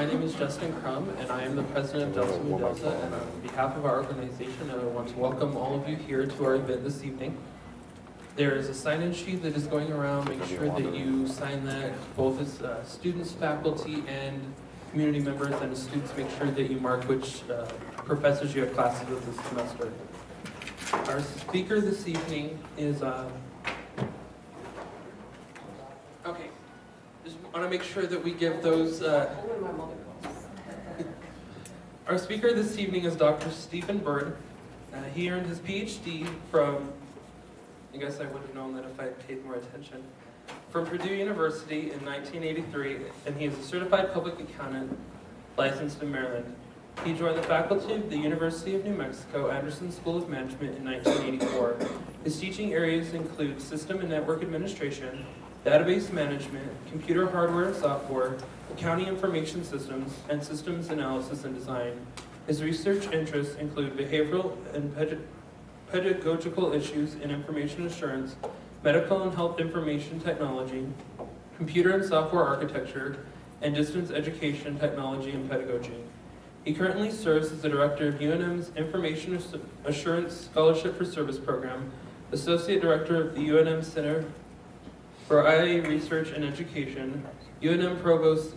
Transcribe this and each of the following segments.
my name is Justin Crum, and I am the president of Delta Mu Delta, and on behalf of our organization, I want to welcome all of you here to our event this evening. There is a sign-in sheet that is going around. Make sure that you sign that, both as students, faculty, and community members, and as students, make sure that you mark which professors you have classes with this semester. Our speaker this evening is, okay, just want to make sure that we give those, our speaker this evening is Dr. Steven Berger. He earned his PhD from, I guess I would have known that if I had paid more attention, from Purdue University in 1983, and he is a certified public accountant licensed in Maryland. He joined the faculty of the University of New Mexico Anderson School of Management in 1984. His teaching areas include system and network administration, database management, computer hardware and software, accounting information systems, and systems analysis and design. His research interests include behavioral and pedagogical issues in information assurance, medical and health information technology, computer and software architecture, and distance education technology and pedagogy. He currently serves as the director of UNM's Information Assurance Scholarship for Service Program, associate director of the UNM Center for IA Research and Education, UNM Provost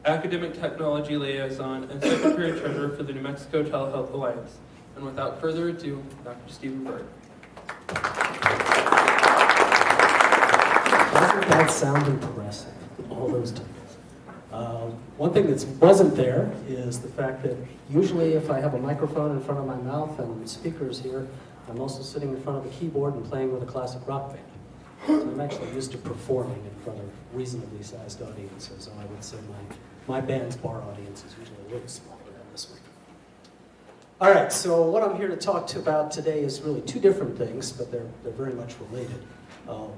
Academic Technology Liaison, and secretary treasurer for the New Mexico Telehealth Alliance. And without further ado, Dr. Steven Berger. Doesn't that sound impressive? All those titles. One thing that wasn't there is the fact that usually if I have a microphone in front of my mouth and speakers here, I'm also sitting in front of a keyboard and playing with a classic rock band. So I'm actually used to performing in front of reasonably sized audiences, and I would say my band's bar audience is usually a little smaller than this one. All right, so what I'm here to talk about today is really two different things, but they're very much related.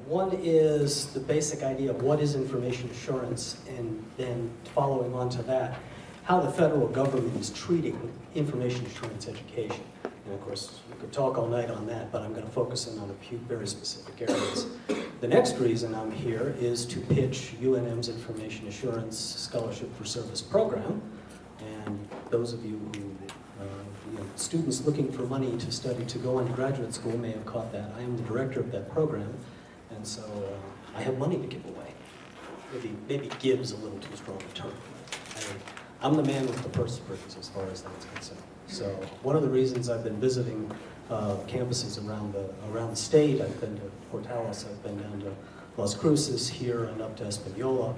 One is the basic idea of what is information assurance, and then following on to that, how the federal government is treating information assurance education. And of course, we could talk all night on that, but I'm going to focus in on a few very specific areas. The next reason I'm here is to pitch UNM's Information Assurance Scholarship for Service program. And those of you who, students looking for money to study to go on to graduate school may have caught that. I am the director of that program, and so I have money to give away. Maybe give's a little too strong a term. I'm the man with the purse strings as far as that's concerned. So one of the reasons I've been visiting campuses around the state, I've been to Portales, I've been down to Las Cruces here and up to Espanola,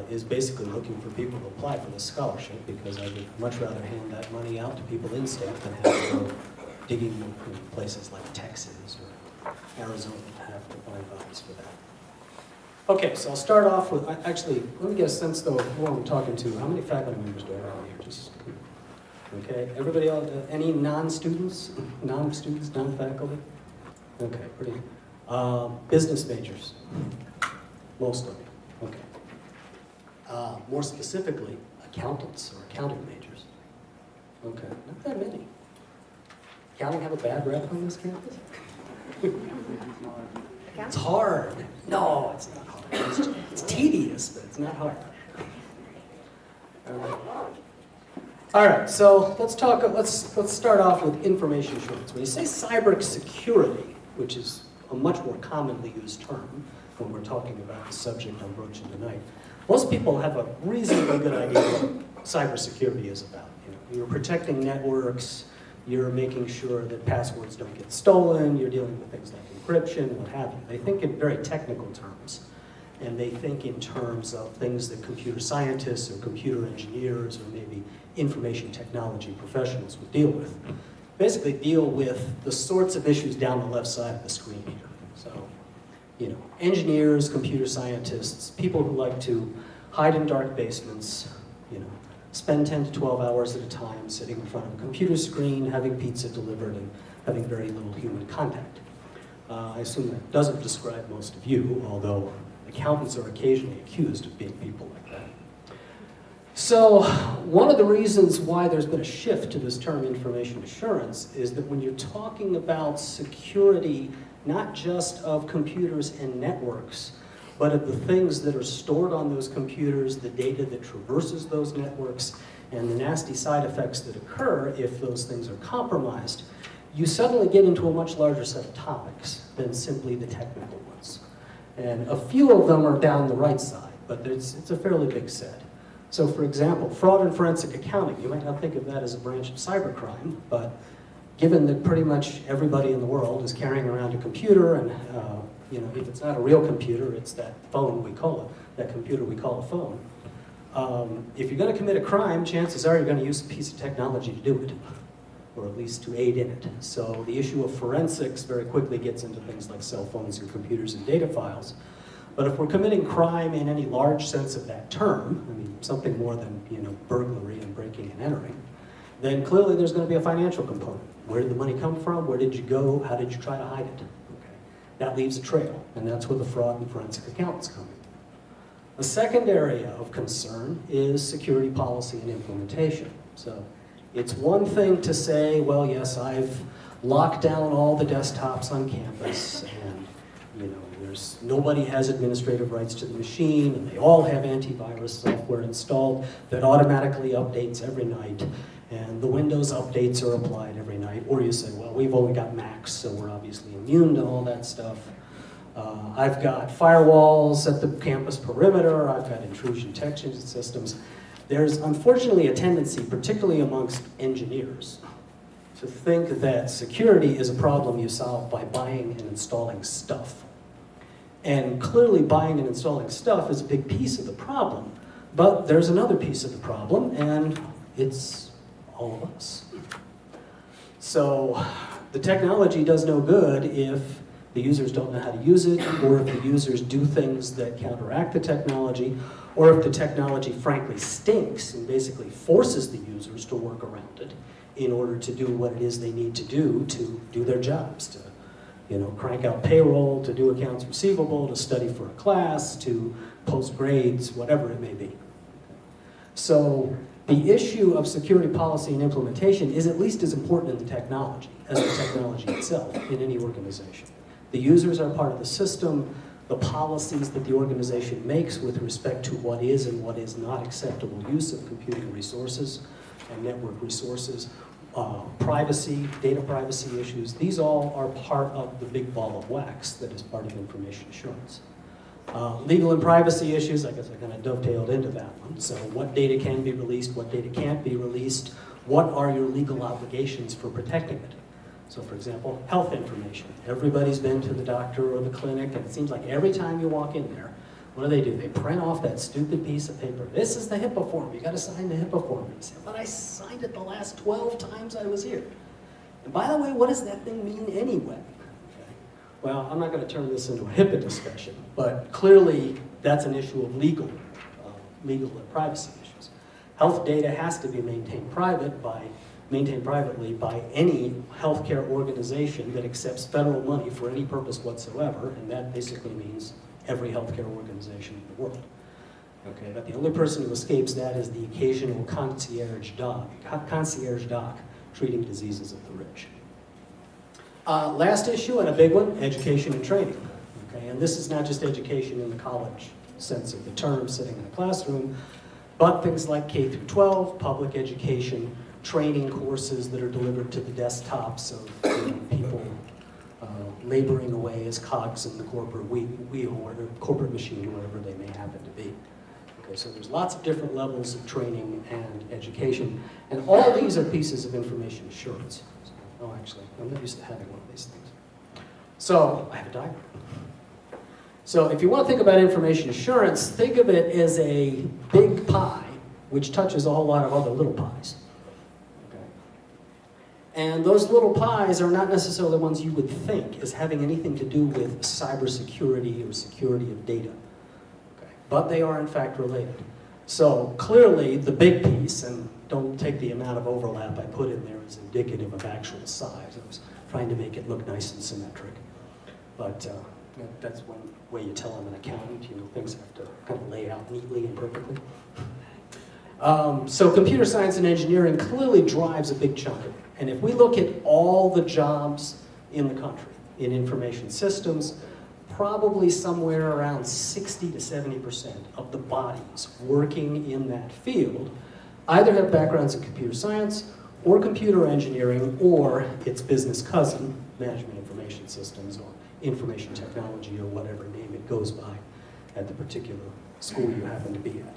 is basically looking for people to apply for this scholarship, because I would much rather hand that money out to people in state than have to go digging in places like Texas or Arizona to have to find funds for that. Okay, so I'll start off with, actually, let me get a sense though of who I'm talking to. How many faculty members do I have here? Just, okay, everybody else, any non-students, non-faculty? Okay, pretty. Business majors, most of you, okay. More specifically, accountants or accounting majors. Okay, not that many. Accounting have a bad rep on this campus? It's hard. No, it's not hard. It's tedious, but it's not hard. All right, so let's start off with information assurance. When you say cyber security, which is a much more commonly used term when we're talking about the subject I'm broaching tonight, most people have a reasonably good idea what cybersecurity is about. You're protecting networks, you're making sure that passwords don't get stolen, you're dealing with things like encryption, what have you. They think in very technical terms, and they think in terms of things that computer scientists or computer engineers or maybe information technology professionals would deal with. Basically deal with the sorts of issues down the left side of the screen here. So, engineers, computer scientists, people who like to hide in dark basements, spend 10 to 12 hours at a time sitting in front of a computer screen, having pizza delivered, and having very little human contact. I assume that doesn't describe most of you, although accountants are occasionally accused of being people like that. So one of the reasons why there's been a shift to this term information assurance is that when you're talking about security, not just of computers and networks, but of the things that are stored on those computers, the data that traverses those networks, and the nasty side effects that occur if those things are compromised, you suddenly get into a much larger set of topics than simply the technical ones. And a few of them are down the right side, but it's a fairly big set. So for example, fraud and forensic accounting. You might not think of that as a branch of cybercrime, but given that pretty much everybody in the world is carrying around a computer, and if it's not a real computer, it's that phone we call it, that computer we call a phone. If you're going to commit a crime, chances are you're going to use a piece of technology to do it, or at least to aid in it. So the issue of forensics very quickly gets into things like cell phones and computers and data files. But if we're committing crime in any large sense of that term, I mean something more than burglary and breaking and entering, then clearly there's going to be a financial component. Where did the money come from? Where did you go? How did you try to hide it? Okay. That leaves a trail, and that's where the fraud and forensic accountants come in. A second area of concern is security policy and implementation. So it's one thing to say, well, yes, I've locked down all the desktops on campus, and nobody has administrative rights to the machine, and they all have antivirus software installed that automatically updates every night, and the Windows updates are applied every night. Or you say, well, we've only got Macs, so we're obviously immune to all that stuff. I've got firewalls at the campus perimeter, I've got intrusion detection systems. There's unfortunately a tendency, particularly amongst engineers, to think that security is a problem you solve by buying and installing stuff. And clearly buying and installing stuff is a big piece of the problem, but there's another piece of the problem, and it's all of us. So the technology does no good if the users don't know how to use it, or if the users do things that counteract the technology, or if the technology frankly stinks and basically forces the users to work around it in order to do what it is they need to do their jobs, to crank out payroll, to do accounts receivable, to study for a class, to post grades, whatever it may be. So the issue of security policy and implementation is at least as important in the technology as the technology itself in any organization. The users are part of the system. The policies that the organization makes with respect to what is and what is not acceptable use of computing resources and network resources, privacy, data privacy issues, these all are part of the big ball of wax that is part of information assurance. Legal and privacy issues, I guess I kind of dovetailed into that one. So what data can be released, what data can't be released, what are your legal obligations for protecting it? So for example, health information. Everybody's been to the doctor or the clinic, and it seems like every time you walk in there, what do? They print off that stupid piece of paper. This is the HIPAA form. You got to sign the HIPAA form. You say, but I signed it the last 12 times I was here. And by the way, what does that thing mean anyway? Okay. Well, I'm not going to turn this into a HIPAA discussion, but clearly that's an issue of legal and privacy issues. Health data has to be maintained privately by any healthcare organization that accepts federal money for any purpose whatsoever, and that basically means every healthcare organization in the world. Okay, but the only person who escapes that is the occasional concierge doc treating diseases of the rich. Last issue, and a big one, education and training. Okay, and this is not just education in the college sense of the term, sitting in a classroom, but things like K through 12, public education, training courses that are delivered to the desktops of people laboring away as cogs in the corporate wheel or the corporate machine, wherever they may happen to be. Okay, so there's lots of different levels of training and education, and all of these are pieces of information assurance. So, actually, I'm not used to having one of these things. So I have a diagram. So if you want to think about information assurance, think of it as a big pie which touches a whole lot of other little pies. And those little pies are not necessarily the ones you would think as having anything to do with cybersecurity or security of data. Okay. But they are in fact related. So clearly the big piece, and don't take the amount of overlap I put in there as indicative of actual size. I was trying to make it look nice and symmetric. But that's one way you tell I'm an accountant, things have to kind of lay out neatly and perfectly. So computer science and engineering clearly drives a big chunk of it. And if we look at all the jobs in the country, in information systems, probably somewhere around 60 to 70% of the bodies working in that field either have backgrounds in computer science or computer engineering, or its business cousin, management information systems or information technology or whatever name it goes by at the particular school you happen to be at.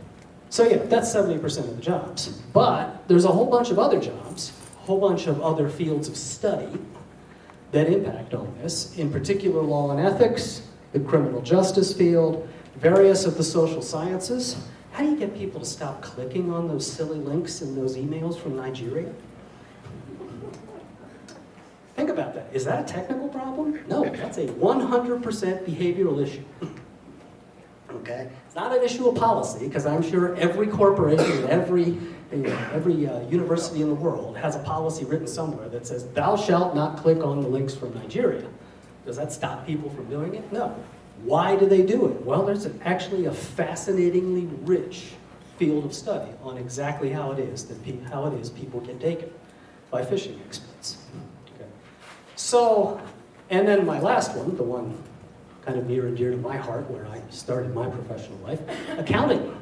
So yeah, that's 70% of the jobs. But there's a whole bunch of other jobs, a whole bunch of other fields of study that impact on this, in particular law and ethics, the criminal justice field, various of the social sciences. How do you get people to stop clicking on those silly links in those emails from Nigeria? Think about that. Is that a technical problem? No, that's a 100% behavioral issue. Okay? It's not an issue of policy, because I'm sure every corporation and every university in the world has a policy written somewhere that says, thou shalt not click on the links from Nigeria. Does that stop people from doing it? No. Why do they do it? Well, there's actually a fascinatingly rich field of study on exactly how it is people get taken by phishing experts. Okay. So, and then my last one, the one kind of near and dear to my heart where I started my professional life, accounting.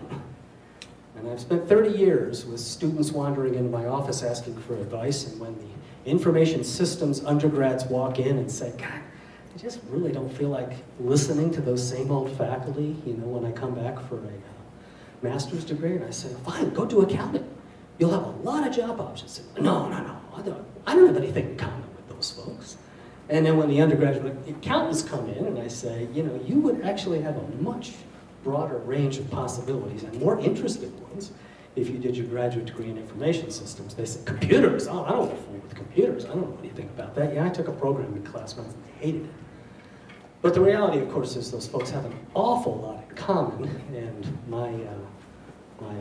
And I've spent 30 years with students wandering into my office asking for advice, and when the information systems undergrads walk in and say, God, I just really don't feel like listening to those same old faculty, when I come back for a master's degree, and I say, fine, go do accounting. You'll have a lot of job options. No, I don't have anything in common with those folks. And then when the undergraduate accountants come in and I say, you would actually have a much broader range of possibilities and more interesting ones if you did your graduate degree in information systems. They say, computers? Oh, I don't want to fool with computers. I don't know anything about that. Yeah, I took a programming class once and I hated it. But the reality, of course, is those folks have an awful lot in common, and my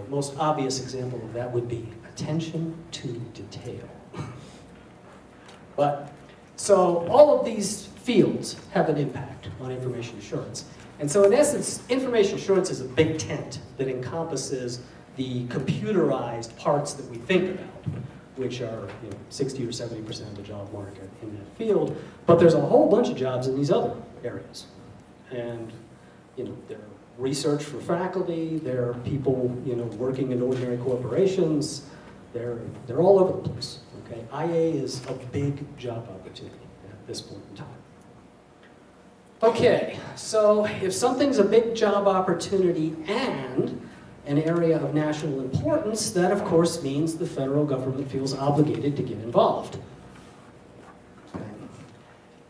most obvious example of that would be attention to detail. So all of these fields have an impact on information assurance. And so in essence, information assurance is a big tent that encompasses the computerized parts that we think about, which are 60 or 70% of the job market in that field. But there's a whole bunch of jobs in these other areas. And there are research for faculty, there are people working in ordinary corporations, they're all over the place. Okay? IA is a big job opportunity at this point in time. Okay, so if something's a big job opportunity and an area of national importance, that of course means the federal government feels obligated to get involved. Okay.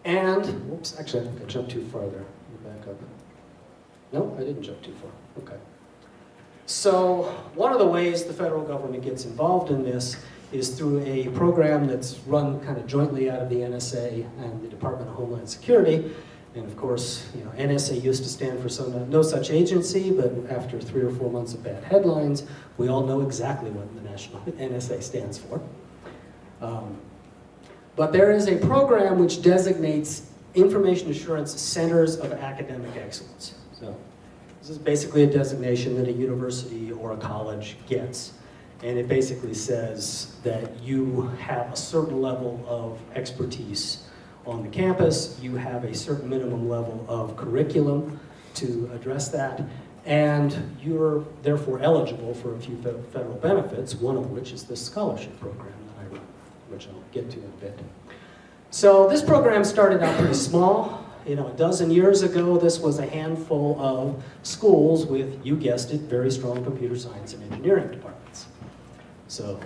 And, whoops, actually I think I jumped too far there. Let me back up. No, I didn't jump too far. Okay. So one of the ways the federal government gets involved in this is through a program that's run kind of jointly out of the NSA and the Department of Homeland Security. And of course, NSA used to stand for no such agency, but after 3 or 4 months of bad headlines, we all know exactly what the national NSA stands for. But there is a program which designates information assurance centers of academic excellence. So this is basically a designation that a university or a college gets. And it basically says that you have a certain level of expertise on the campus, you have a certain minimum level of curriculum to address that, and you're therefore eligible for a few federal benefits, one of which is this scholarship program that I run, which I'll get to in a bit. So this program started out pretty small. A dozen years ago, this was a handful of schools with, you guessed it, very strong computer science and engineering departments. So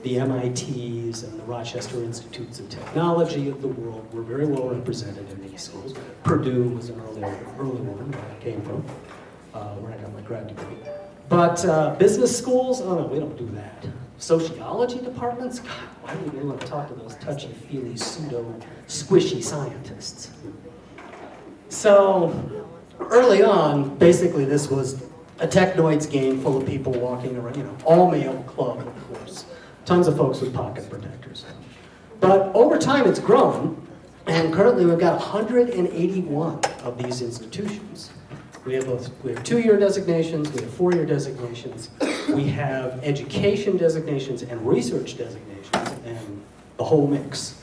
the MITs and the Rochester Institutes of Technology of the world were very well represented in these schools. Purdue was an early one where I came from, where I got my grad degree. But business schools, oh no, we don't do that. Sociology departments, God, why would we want to talk to those touchy-feely, pseudo-squishy scientists? So early on, basically this was a technoids game full of people walking around, all-male club, of course. Tons of folks with pocket protectors. But over time it's grown, and currently we've got 181 of these institutions. We have 2-year designations, we have 4-year designations, we have education designations and research designations, and the whole mix.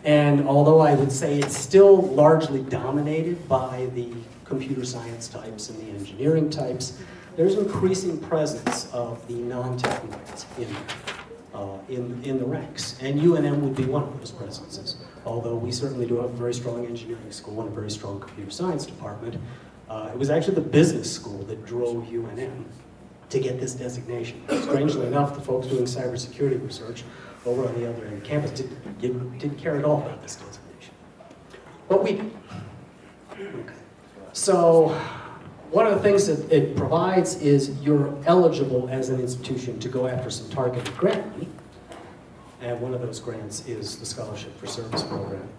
And although I would say it's still largely dominated by the computer science types and the engineering types, there's increasing presence of the non-technicals in the ranks. And UNM would be one of those presences. Although we certainly do have a very strong engineering school and a very strong computer science department, it was actually the business school that drove UNM to get this designation. Strangely enough, the folks doing cybersecurity research over on the other end of campus didn't care at all about this designation. But we did. Okay. So one of the things that it provides is you're eligible as an institution to go after some targeted grant money. And one of those grants is the Scholarship for Service program.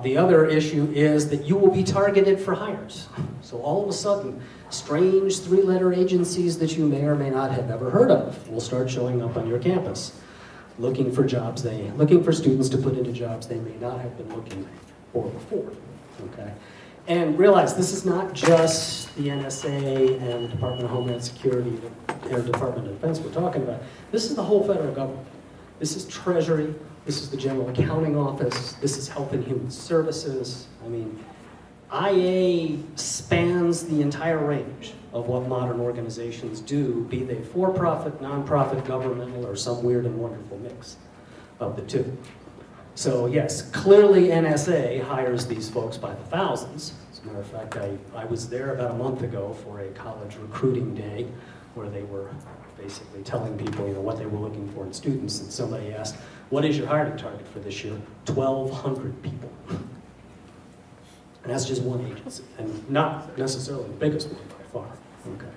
The other issue is that you will be targeted for hires. So all of a sudden, strange three-letter agencies that you may or may not have ever heard of will start showing up on your campus, looking for students to put into jobs they may not have been looking for before. Okay? And realize this is not just the NSA and the Department of Homeland Security and Department of Defense we're talking about. This is the whole federal government. This is Treasury, this is the General Accounting Office, this is Health and Human Services. I mean, IA spans the entire range of what modern organizations do, be they for-profit, non-profit, governmental, or some weird and wonderful mix of the two. So yes, clearly NSA hires these folks by the thousands. As a matter of fact, I was there about a month ago for a college recruiting day where they were basically telling people, what they were looking for in students, and somebody asked, what is your hiring target for this year? 1,200 people. And that's just one agency, and not necessarily the biggest one by far. Okay.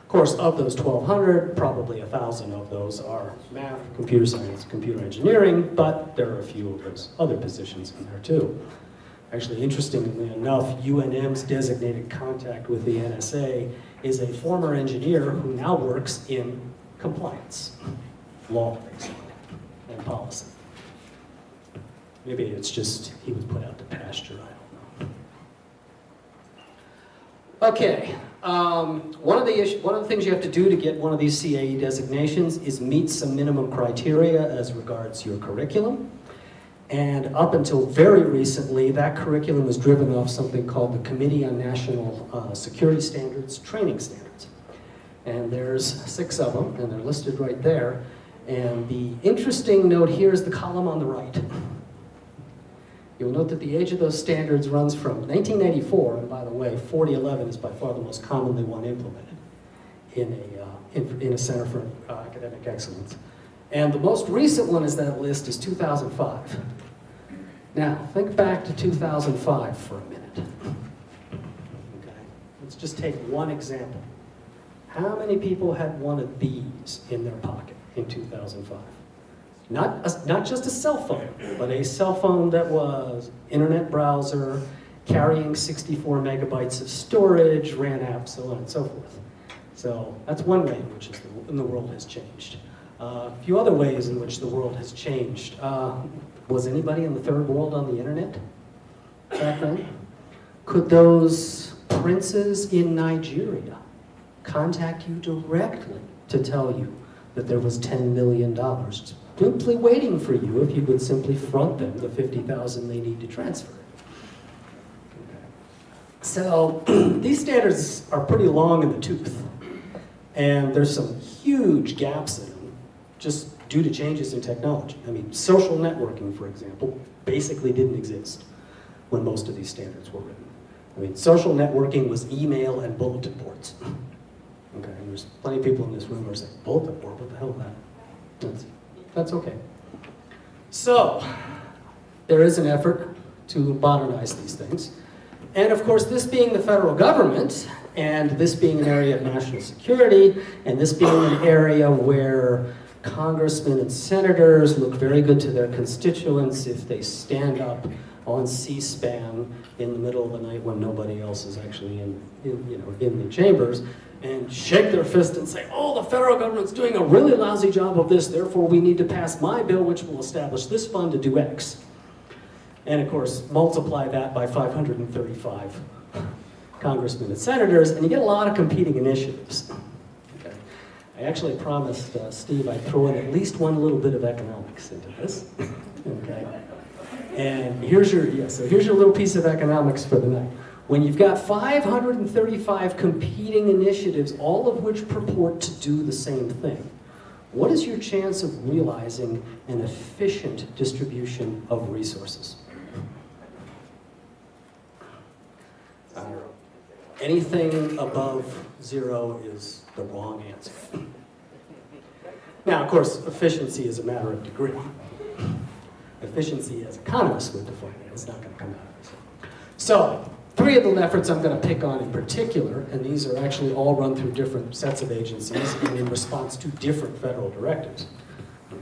Of course, of those 1,200, probably 1,000 of those are math, computer science, computer engineering, but there are a few of those other positions in there too. Actually, interestingly enough, UNM's designated contact with the NSA is a former engineer who now works in compliance, law, basically, and policy. Maybe it's just he was put out to pasture, I don't know. Okay, one of the things you have to do to get one of these CAE designations is meet some minimum criteria as regards your curriculum. And up until very recently, that curriculum was driven off something called the Committee on National Security Standards Training Standards. And there's 6 of them, and they're listed right there. And the interesting note here is the column on the right. You'll note that the age of those standards runs from 1994, and by the way, 4011 is by far the most commonly one implemented in a Center for Academic Excellence. And the most recent one is that list is 2005. Now, think back to 2005 for a minute. Okay, let's just take one example. How many people had one of these in their pocket in 2005? Not just a cell phone, but a cell phone that was internet browser, carrying 64 megabytes of storage, ran apps, so on and so forth. So that's one way in which the world has changed. A few other ways in which the world has changed. Was anybody in the third world on the internet back then? Could those princes in Nigeria contact you directly to tell you that there was $10 million simply waiting for you if you would simply front them the $50,000 they need to transfer? Okay. So these standards are pretty long in the tooth, and there's some huge gaps in them just due to changes in technology. I mean, social networking, for example, basically didn't exist when most of these standards were written. I mean, social networking was email and bulletin boards. Okay, and there's plenty of people in this room who are saying, bulletin board, what the hell is that? That's okay. So, there is an effort to modernize these things. And of course, this being the federal government, and this being an area of national security, and this being an area where congressmen and senators look very good to their constituents if they stand up on C-SPAN in the middle of the night when nobody else is actually in the chambers, and shake their fist and say, oh, the federal government's doing a really lousy job of this, therefore we need to pass my bill which will establish this fund to do X. And of course, multiply that by 535 congressmen and senators, and you get a lot of competing initiatives. Okay. I actually promised Steve I'd throw in at least one little bit of economics into this. Okay. And here's your little piece of economics for the night. When you've got 535 competing initiatives, all of which purport to do the same thing, what is your chance of realizing an efficient distribution of resources? Anything above 0 is the wrong answer. Now, of course, efficiency is a matter of degree. Efficiency, as economists would define it, is not going to come out of this. So, 3 of the efforts I'm going to pick on in particular, and these are actually all run through different sets of agencies and in response to different federal directives.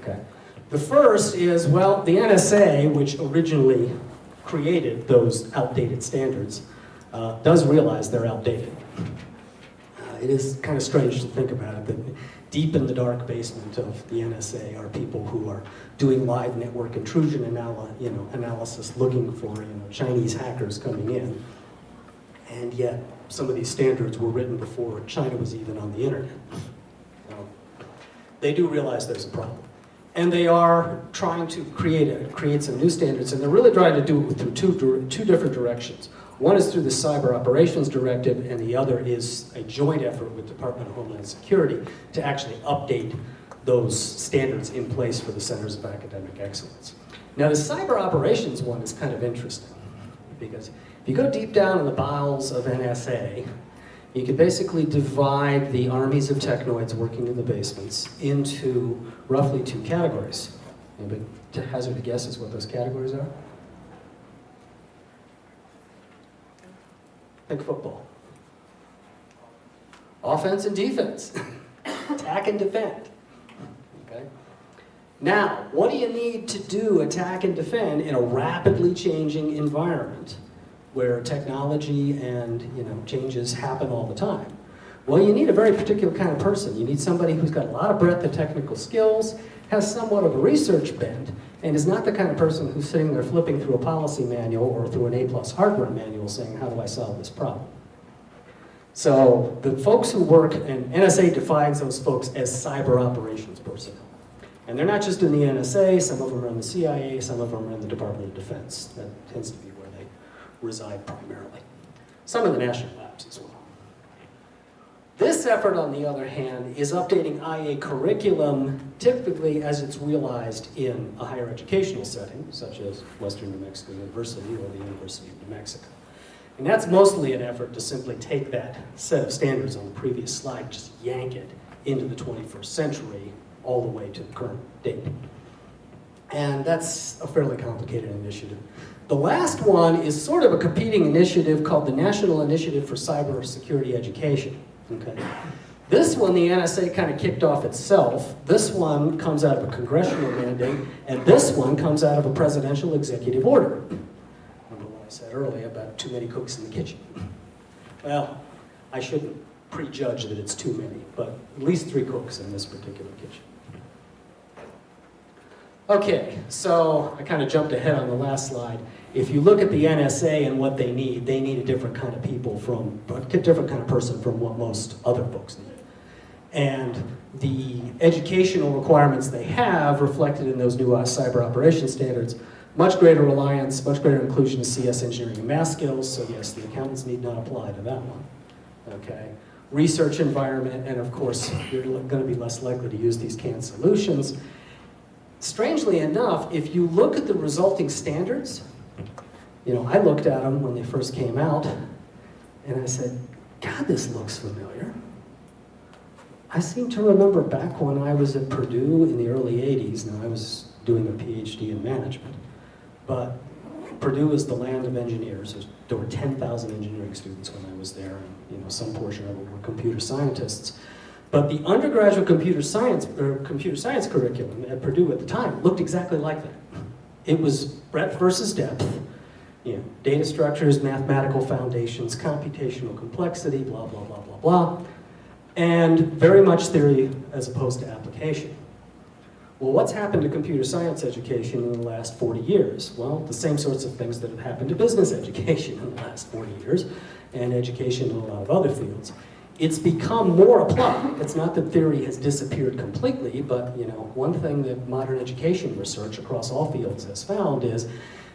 Okay. The first is, well, the NSA, which originally created those outdated standards, does realize they're outdated. It is kind of strange to think about it, that deep in the dark basement of the NSA are people who are doing live network intrusion analysis, looking for Chinese hackers coming in. And yet, some of these standards were written before China was even on the internet. They do realize there's a problem. And they are trying to create some new standards, and they're really trying to do it through two different directions. One is through the Cyber Operations Directive, and the other is a joint effort with Department of Homeland Security to actually update those standards in place for the Centers of Academic Excellence. Now, the Cyber Operations one is kind of interesting, because if you go deep down in the bowels of NSA, you can basically divide the armies of technoids working in the basements into roughly 2 categories. Anybody to hazard a guess as what those categories are? Think football. Offense and defense. Attack and defend. Okay? Now, what do you need to do attack and defend in a rapidly changing environment where technology and changes happen all the time? Well, you need a very particular kind of person. You need somebody who's got a lot of breadth of technical skills, has somewhat of a research bent, and is not the kind of person who's sitting there flipping through a policy manual or through an A+ hardware manual saying, how do I solve this problem? So the folks who work, and NSA defines those folks as cyber operations personnel. And they're not just in the NSA, some of them are in the CIA, some of them are in the Department of Defense. That tends to be where they reside primarily. Some in the national labs as well. This effort, on the other hand, is updating IA curriculum typically as it's realized in a higher educational setting, such as Western New Mexico University or the University of New Mexico. And that's mostly an effort to simply take that set of standards on the previous slide, just yank it into the 21st century, all the way to the current date. And that's a fairly complicated initiative. The last one is sort of a competing initiative called the National Initiative for Cybersecurity Education. Okay. This one, the NSA kind of kicked off itself. This one comes out of a congressional mandate, and this one comes out of a presidential executive order. Remember what I said earlier about too many cooks in the kitchen? Well, I shouldn't prejudge that it's too many, but at least 3 cooks in this particular kitchen. Okay, so I kind of jumped ahead on the last slide. If you look at the NSA and what they need a different kind of different kind of person from what most other folks need. And the educational requirements they have reflected in those new cyber operations standards, much greater reliance, much greater inclusion of CS engineering and math skills, so yes, the accountants need not apply to that one. Okay. Research environment, and of course, you're going to be less likely to use these canned solutions. Strangely enough, if you look at the resulting standards, I looked at them when they first came out, and I said, God, this looks familiar. I seem to remember back when I was at Purdue in the early 80s. Now, I was doing a PhD in management, but Purdue is the land of engineers. There were 10,000 engineering students when I was there, and some portion of them were computer scientists. But the undergraduate computer science curriculum at Purdue at the time looked exactly like that. It was breadth versus depth, data structures, mathematical foundations, computational complexity, blah, blah, blah, blah, blah, and very much theory as opposed to application. Well, what's happened to computer science education in the last 40 years? Well, the same sorts of things that have happened to business education in the last 40 years, and education in a lot of other fields. It's become more applied. It's not that theory has disappeared completely, but one thing that modern education research across all fields has found is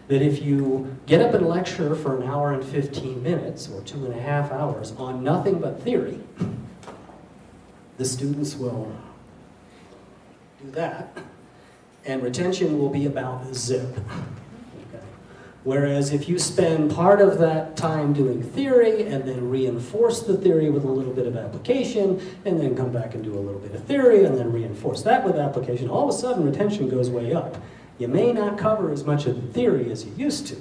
that if you get up and lecture for an hour and 15 minutes or 2.5 hours on nothing but theory, the students will do that, and retention will be about zip. Okay. Whereas if you spend part of that time doing theory and then reinforce the theory with a little bit of application, and then come back and do a little bit of theory and then reinforce that with application, all of a sudden retention goes way up. You may not cover as much of the theory as you used to,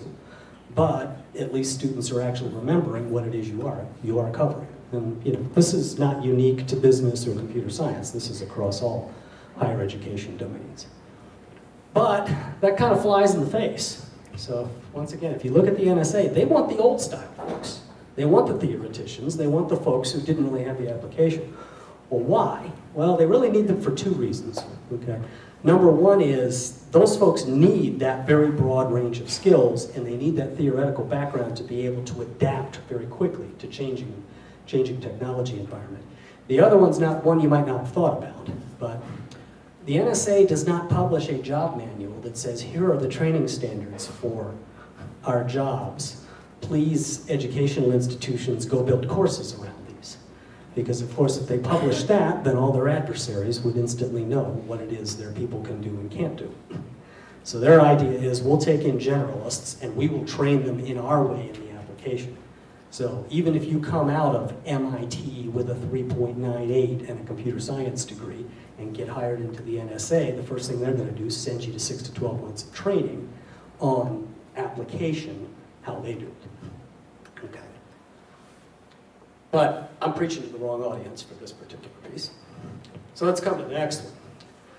but at least students are actually remembering what it is you are covering. And this is not unique to business or computer science. This is across all higher education domains. But that kind of flies in the face. So once again, if you look at the NSA, they want the old style folks. They want the theoreticians. They want the folks who didn't really have the application. Well, why? Well, they really need them for two reasons. Okay. Number one is those folks need that very broad range of skills, and they need that theoretical background to be able to adapt very quickly to changing technology environment. The other one's not one you might not have thought about, but the NSA does not publish a job manual that says, here are the training standards for our jobs. Please, educational institutions, go build courses around these. Because of course, if they publish that, then all their adversaries would instantly know what it is their people can do and can't do. So their idea is, we'll take in generalists and we will train them in our way in the application. So even if you come out of MIT with a 3.98 and a computer science degree and get hired into the NSA, the first thing they're going to do is send you to 6 to 12 months of training on application, how they do it. Okay. But I'm preaching to the wrong audience for this particular piece. So let's come to the next one.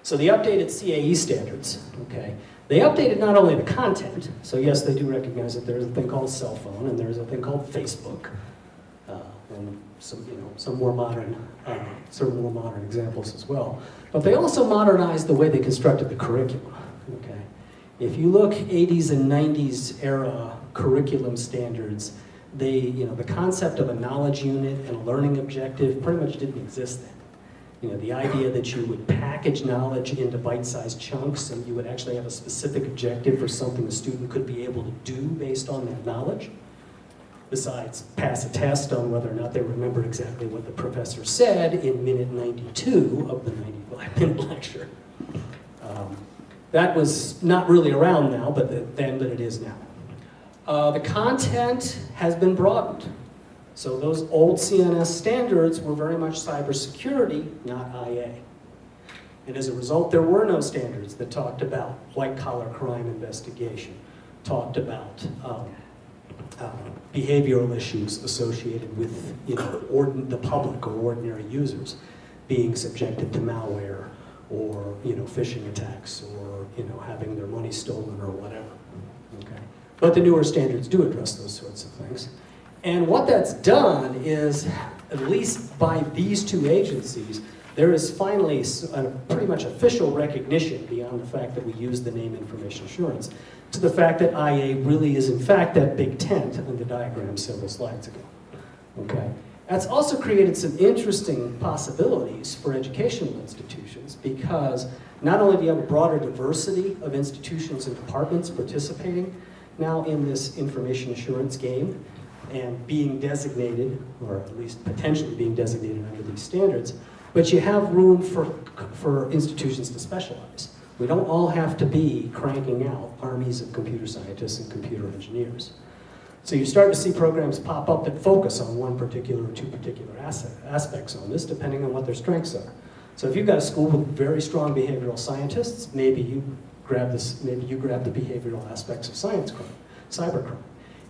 So the updated CAE standards, okay, they updated not only the content, so yes, they do recognize that there's a thing called cell phone and there's a thing called Facebook, and some more modern, certain more modern examples as well. But they also modernized the way they constructed the curriculum. Okay, if you look 80s and 90s era curriculum standards, the concept of a knowledge unit and a learning objective pretty much didn't exist then. The idea that you would package knowledge into bite-sized chunks and you would actually have a specific objective for something the student could be able to do based on that knowledge, besides pass a test on whether or not they remembered exactly what the professor said in minute 92 of the 95-minute lecture. That was not really around now, but it is now. The content has been broadened. So those old CNS standards were very much cybersecurity, not IA. And as a result, there were no standards that talked about white-collar crime investigation, talked about behavioral issues associated with the public or ordinary users being subjected to malware or phishing attacks or having their money stolen or whatever. Okay. But the newer standards do address those sorts of things. And what that's done is, at least by these two agencies, there is finally a pretty much official recognition, beyond the fact that we use the name information assurance, to the fact that IA really is in fact that big tent on the diagram several slides ago. Okay. That's also created some interesting possibilities for educational institutions, because not only do you have a broader diversity of institutions and departments participating now in this information assurance game, and being designated, or at least potentially being designated under these standards, but you have room for institutions to specialize. We don't all have to be cranking out armies of computer scientists and computer engineers. So you start to see programs pop up that focus on one particular or two particular aspects on this, depending on what their strengths are. So if you've got a school with very strong behavioral scientists, maybe you grab the behavioral aspects of science crime, cybercrime.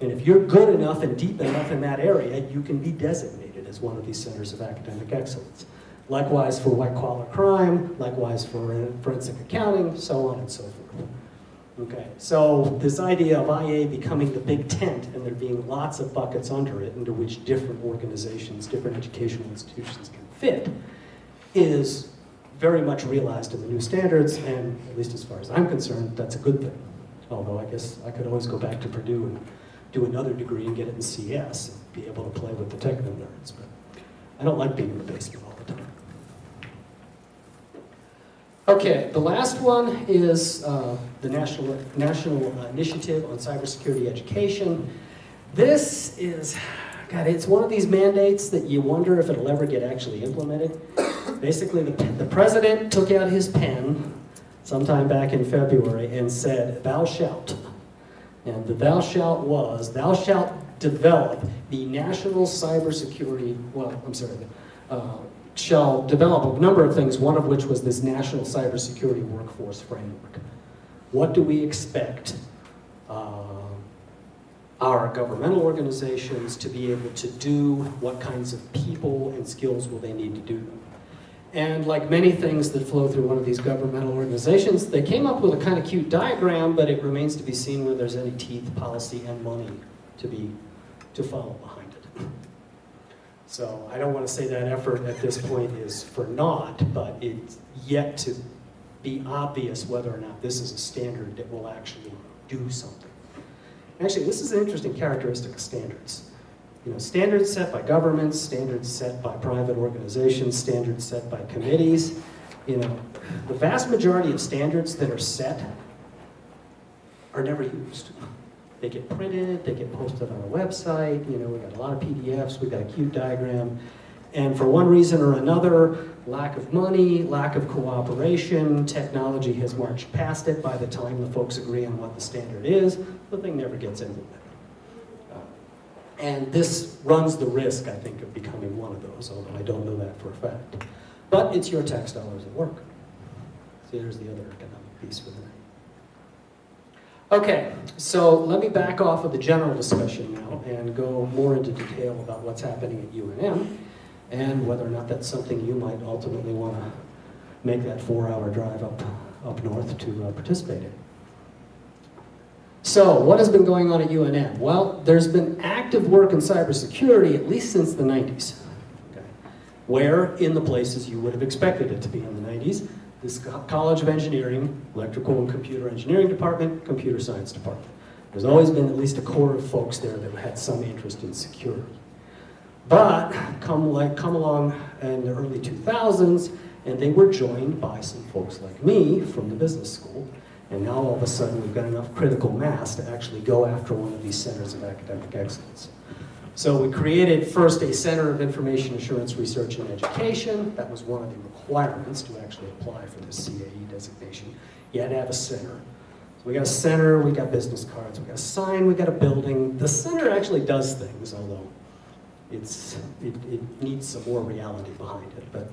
And if you're good enough and deep enough in that area, you can be designated as one of these centers of academic excellence. Likewise for white-collar crime, likewise for forensic accounting, so on and so forth. Okay, so this idea of IA becoming the big tent and there being lots of buckets under it into which different organizations, different educational institutions can fit is very much realized in the new standards, and at least as far as I'm concerned, that's a good thing. Although I guess I could always go back to Purdue and do another degree and get it in CS and be able to play with the techno nerds, but I don't like being in the basement all the time. Okay, the last one is the National Initiative on Cybersecurity Education. This is, God, it's one of these mandates that you wonder if it'll ever get actually implemented. Basically, the president took out his pen sometime back in February and said, "Thou shalt." And the "thou shalt" was, "Thou shalt develop the national cybersecurity," shall develop a number of things, one of which was this national cybersecurity workforce framework. What do we expect our governmental organizations to be able to do? What kinds of people and skills will they need to do them? And like many things that flow through one of these governmental organizations, they came up with a kind of cute diagram, but it remains to be seen whether there's any teeth, policy, and money to follow behind it. So I don't want to say that effort at this point is for naught, but it's yet to be obvious whether or not this is a standard that will actually do something. Actually, this is an interesting characteristic of standards. You know, standards set by governments, standards set by private organizations, standards set by committees. You know, the vast majority of standards that are set are never used. They get printed, they get posted on a website, you know, we got a lot of PDFs, we got a cute diagram, and for one reason or another, lack of money, lack of cooperation, technology has marched past it. By the time the folks agree on what the standard is, the thing never gets implemented. And this runs the risk, I think, of becoming one of those, although I don't know that for a fact. But it's your tax dollars at work. So there's the other economic piece with it. Okay, so let me back off of the general discussion now and go more into detail about what's happening at UNM and whether or not that's something you might ultimately want to make that 4-hour drive up north to participate in. So, what has been going on at UNM? Well, there's been active work in cybersecurity at least since the 90s. Okay. Where in the places you would have expected it to be in the 90s. This College of Engineering, Electrical and Computer Engineering Department, Computer Science Department. There's always been at least a core of folks there that had some interest in security. But come along in the early 2000s, and they were joined by some folks like me from the business school, and now all of a sudden we've got enough critical mass to actually go after one of these centers of academic excellence. So we created first a Center of Information Assurance Research and Education. That was one of the requirements to actually apply for this CAE designation. You had to have a center. So we got a center, we got business cards, we got a sign, we got a building. The center actually does things, although it needs some more reality behind it, but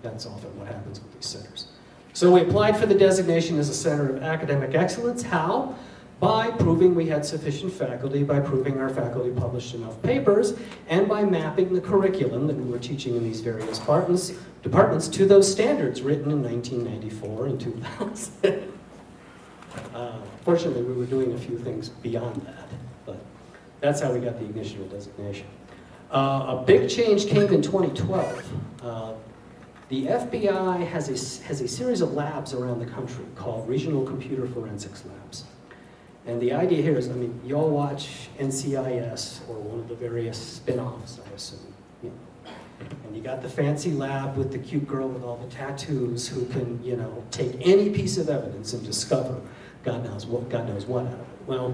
that's often what happens with these centers. So we applied for the designation as a Center of Academic Excellence. How? By proving we had sufficient faculty, by proving our faculty published enough papers, and by mapping the curriculum that we were teaching in these various departments to those standards written in 1994 and 2000. Fortunately, we were doing a few things beyond that, but that's how we got the initial designation. A big change came in 2012. The FBI has a series of labs around the country called Regional Computer Forensics Labs. And the idea here is, I mean, you all watch NCIS or one of the various spin-offs, I assume. You know. And you got the fancy lab with the cute girl with all the tattoos who can, you know, take any piece of evidence and discover God knows what out of it. Well,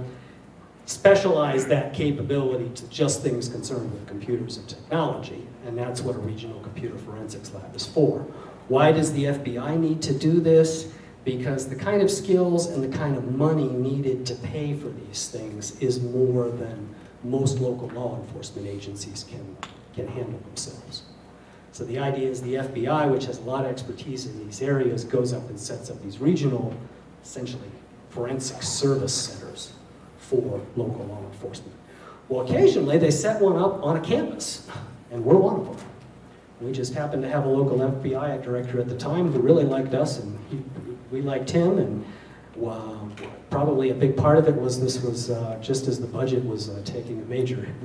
specialize that capability to just things concerned with computers and technology, and that's what a Regional Computer Forensics Lab is for. Why does the FBI need to do this? Because the kind of skills and the kind of money needed to pay for these things is more than most local law enforcement agencies can handle themselves. So the idea is the FBI, which has a lot of expertise in these areas, goes up and sets up these regional, essentially, forensic service centers for local law enforcement. Well, occasionally they set one up on a campus, and we're one of them. We just happened to have a local FBI director at the time who really liked us, and we liked him, and probably a big part of it was this was just as the budget was taking a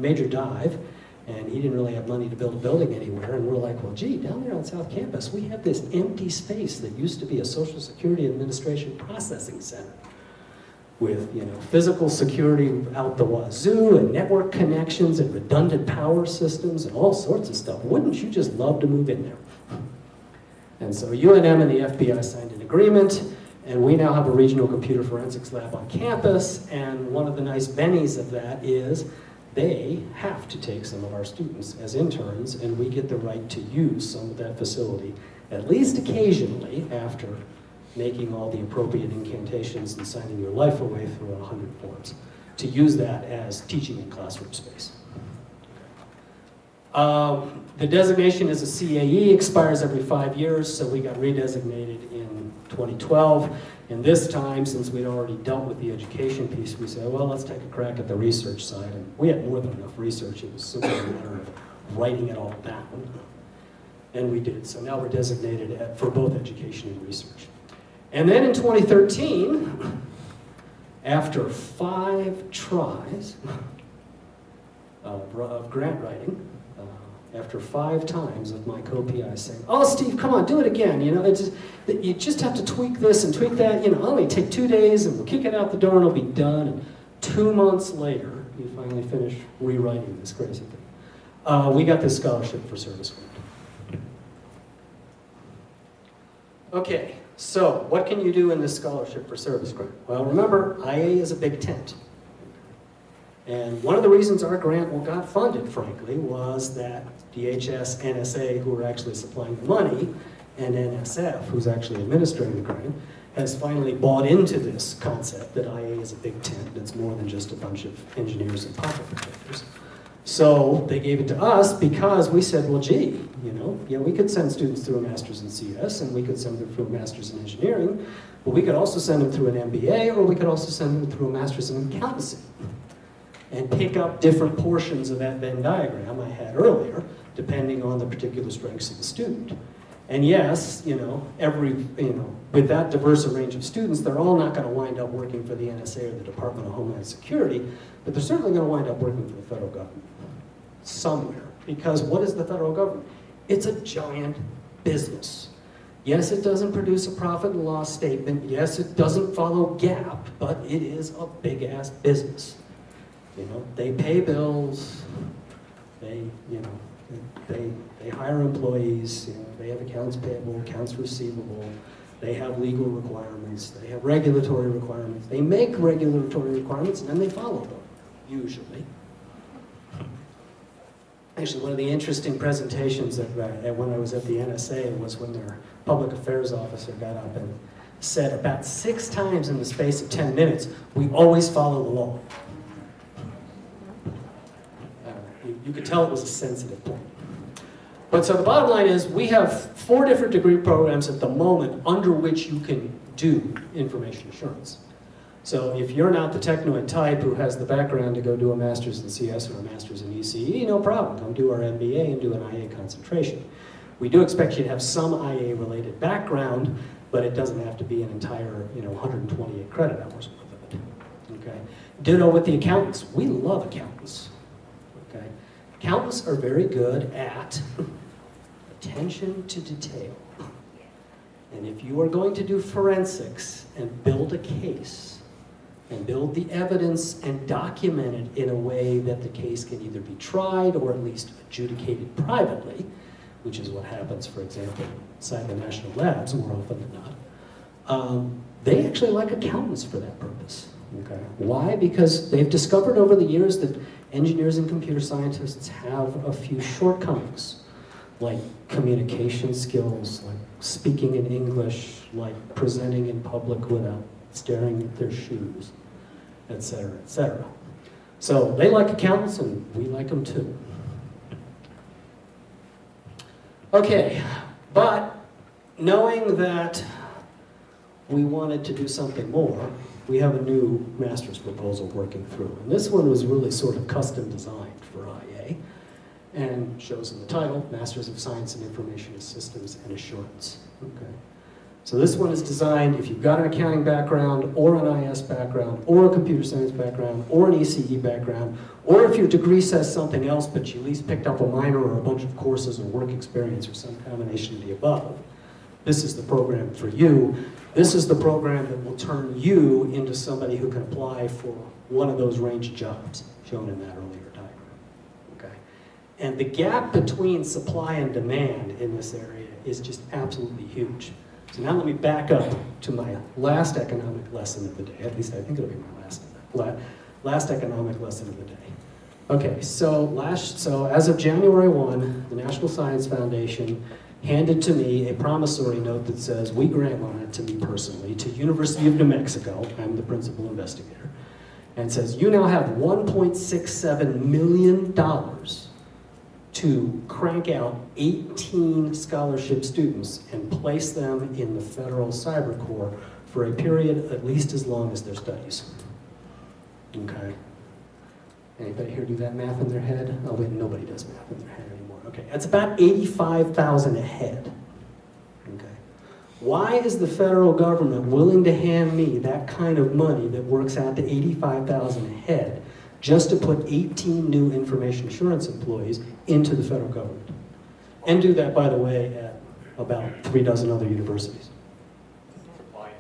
major dive, and he didn't really have money to build a building anywhere, and we're like, well, gee, down there on South Campus, we have this empty space that used to be a Social Security Administration processing center with, you know, physical security out the wazoo and network connections and redundant power systems and all sorts of stuff. Wouldn't you just love to move in there? And so UNM and the FBI signed an agreement agreement, and we now have a regional computer forensics lab on campus, and one of the nice bennies of that is they have to take some of our students as interns, and we get the right to use some of that facility, at least occasionally, after making all the appropriate incantations and signing your life away through 100 forms, to use that as teaching in classroom space. The designation as a CAE expires every 5 years, so we got redesignated in 2012. And this time, since we'd already dealt with the education piece, we said, well, let's take a crack at the research side. And we had more than enough research. It was simply a matter of writing it all down. And we did. So now we're designated for both education and research. And then in 2013, after 5 tries of grant writing, after 5 times of my co-PI saying, oh, Steve, come on, do it again. You know, you just have to tweak this and tweak that. You know, only take 2 days and we'll kick it out the door and it'll be done. And 2 months later, you finally finish rewriting this crazy thing. We got this scholarship for service grant. Okay, so what can you do in this scholarship for service grant? Well, remember, IA is a big tent. And one of the reasons our grant got funded, frankly, was that DHS, NSA, who are actually supplying the money, and NSF, who's actually administering the grant, has finally bought into this concept that IA is a big tent, and it's more than just a bunch of engineers and pocket protectors. So they gave it to us because we said, well, gee, you know, yeah, we could send students through a master's in CS, and we could send them through a master's in engineering, but we could also send them through an MBA, or we could also send them through a master's in accountancy, and pick up different portions of that Venn diagram I had earlier, depending on the particular strengths of the student. And yes, you know, with that diverse a range of students, they're all not going to wind up working for the NSA or the Department of Homeland Security, but they're certainly going to wind up working for the federal government somewhere. Because what is the federal government? It's a giant business. Yes, it doesn't produce a profit and loss statement. Yes, it doesn't follow GAAP, but it is a big-ass business. You know, they pay bills, they hire employees, you know, they have accounts payable, accounts receivable, they have legal requirements, they have regulatory requirements, they make regulatory requirements and then they follow them, usually. Actually, one of the interesting presentations when I was at the NSA was when their public affairs officer got up and said about 6 times in the space of 10 minutes, we always follow the law. You could tell it was a sensitive point. But so the bottom line is we have 4 different degree programs at the moment under which you can do information assurance. So if you're not the technoid type who has the background to go do a master's in CS or a master's in ECE, no problem. Come do our MBA and do an IA concentration. We do expect you to have some IA related background, but it doesn't have to be an entire 128 credit hours worth of it. Okay. Ditto with the accountants. We love accountants. Okay. Accountants are very good at attention to detail. And if you are going to do forensics and build a case, and build the evidence and document it in a way that the case can either be tried or at least adjudicated privately, which is what happens, for example, inside the national labs more often than not, they actually like accountants for that purpose. Okay. Why? Because they've discovered over the years that engineers and computer scientists have a few shortcomings, like communication skills, like speaking in English, like presenting in public without staring at their shoes, etc., etc. So they like accountants and we like them too. Okay, but knowing that we wanted to do something more, we have a new master's proposal working through. And this one was really sort of custom designed for IA and shows in the title, Masters of Science in Information Systems and Assurance. Okay. So this one is designed if you've got an accounting background or an IS background or a computer science background or an ECE background, or if your degree says something else but you at least picked up a minor or a bunch of courses or work experience or some combination of the above, this is the program for you. This is the program that will turn you into somebody who can apply for one of those range of jobs shown in that earlier diagram. Okay? And the gap between supply and demand in this area is just absolutely huge. So now let me back up to my last economic lesson of the day. At least I think it'll be my last economic lesson of the day. Okay, so as of January 1, the National Science Foundation handed to me a promissory note that says, we grant on it to me personally, to University of New Mexico, I'm the principal investigator, and says, you now have $1.67 million to crank out 18 scholarship students and place them in the Federal Cyber Corps for a period at least as long as their studies. Okay. Anybody here do that math in their head? Oh wait, nobody does math in their head anymore. Okay, that's about $85,000 a head. Okay. Why is the federal government willing to hand me that kind of money that works out to $85,000 a head just to put 18 new information assurance employees into the federal government? And do that, by the way, at about 3 dozen other universities. Supply and